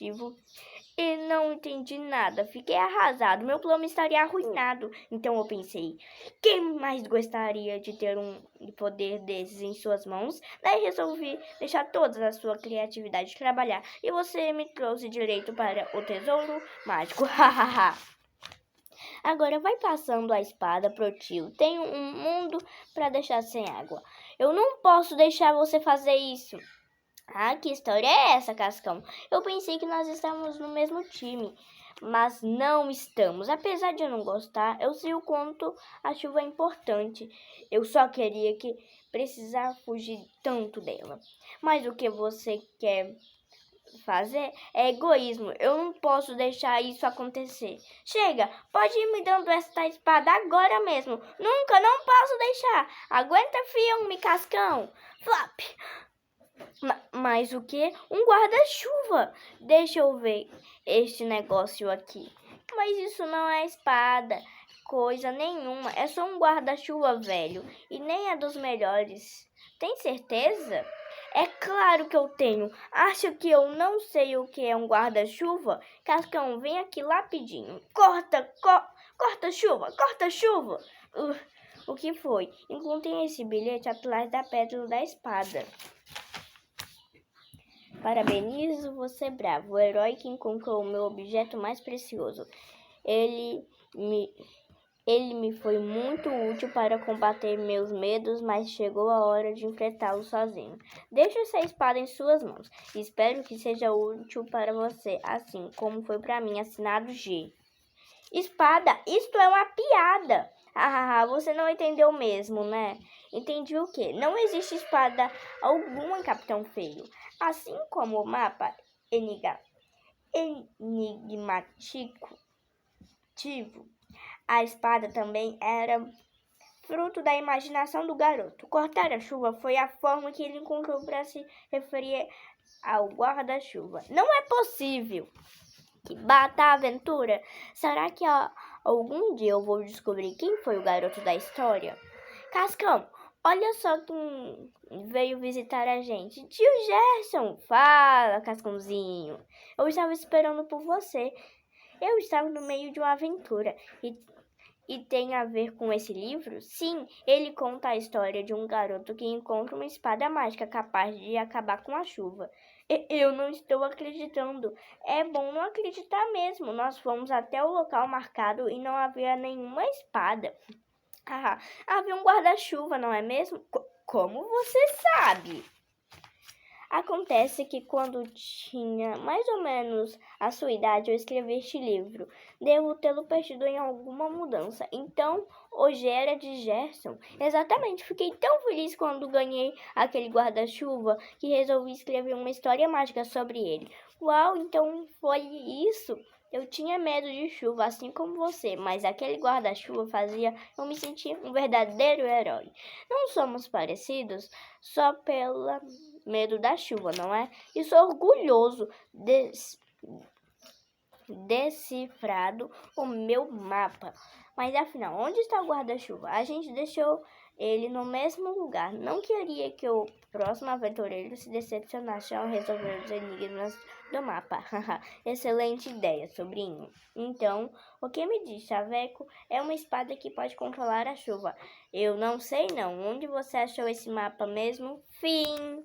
objetivo e não entendi nada. Fiquei arrasado. Meu plano estaria arruinado. Então eu pensei, quem mais gostaria de ter um poder desses em suas mãos? Daí resolvi deixar toda a sua criatividade trabalhar. E você me trouxe direito para o tesouro mágico. Hahaha. Agora vai passando a espada pro tio. Tenho um mundo para deixar sem água. Eu não posso deixar você fazer isso. Ah, que história é essa, Cascão? Eu pensei que nós estávamos no mesmo time, mas não estamos. Apesar de eu não gostar, eu sei o quanto a chuva é importante. Eu só queria que precisar fugir tanto dela. Mas o que você quer fazer é egoísmo. Eu não posso deixar isso acontecer. Chega, pode ir me dando esta espada agora mesmo. Nunca, não posso deixar. Aguenta firme, Cascão. Flop. Mas o que? Um guarda-chuva. Deixa eu ver este negócio aqui. Mas isso não é espada, coisa nenhuma. É só um guarda-chuva velho e nem é dos melhores. Tem certeza? É claro que eu tenho. Acha que eu não sei o que é um guarda-chuva? Cascão, vem aqui rapidinho. Corta chuva, corta chuva. O que foi? Encontrei esse bilhete atrás da pedra da espada. Parabenizo você, bravo, o herói que encontrou o meu objeto mais precioso. Ele me foi muito útil para combater meus medos, mas chegou a hora de enfrentá-lo sozinho. Deixo essa espada em suas mãos. Espero que seja útil para você, assim como foi para mim. Assinado G. Espada, isto é uma piada. Você não entendeu mesmo, né? Entendi o quê? Não existe espada alguma, Capitão Feio. Assim como o mapa enigmático, a espada também era fruto da imaginação do garoto. Cortar a chuva foi a forma que ele encontrou para se referir ao guarda-chuva. Não é possível! Que bata a aventura! Será que algum dia eu vou descobrir quem foi o garoto da história? Cascão, olha só quem veio visitar a gente. Tio Gerson! Fala, Cascãozinho. Eu estava esperando por você. Eu estava no meio de uma aventura. E tem a ver com esse livro? Sim, ele conta a história de um garoto que encontra uma espada mágica capaz de acabar com a chuva. Eu não estou acreditando. É bom não acreditar mesmo. Nós fomos até o local marcado e não havia nenhuma espada. Havia um guarda-chuva, não é mesmo? Como você sabe? Acontece que quando tinha mais ou menos a sua idade, eu escrevi este livro. Devo tê-lo perdido em alguma mudança. Então, hoje era de Gerson. Exatamente, fiquei tão feliz quando ganhei aquele guarda-chuva que resolvi escrever uma história mágica sobre ele. Uau, então foi isso? Eu tinha medo de chuva, assim como você, mas aquele guarda-chuva fazia eu me sentir um verdadeiro herói. Não somos parecidos só pela medo da chuva, não é? E sou orgulhoso decifrado o meu mapa. Mas afinal, onde está o guarda-chuva? A gente deixou ele no mesmo lugar. Não queria que o próximo aventureiro se decepcionasse ao resolver os enigmas do mapa. Excelente ideia, sobrinho. Então, o que me diz, Chaveco? É uma espada que pode controlar a chuva. Eu não sei não. Onde você achou esse mapa mesmo? Fim.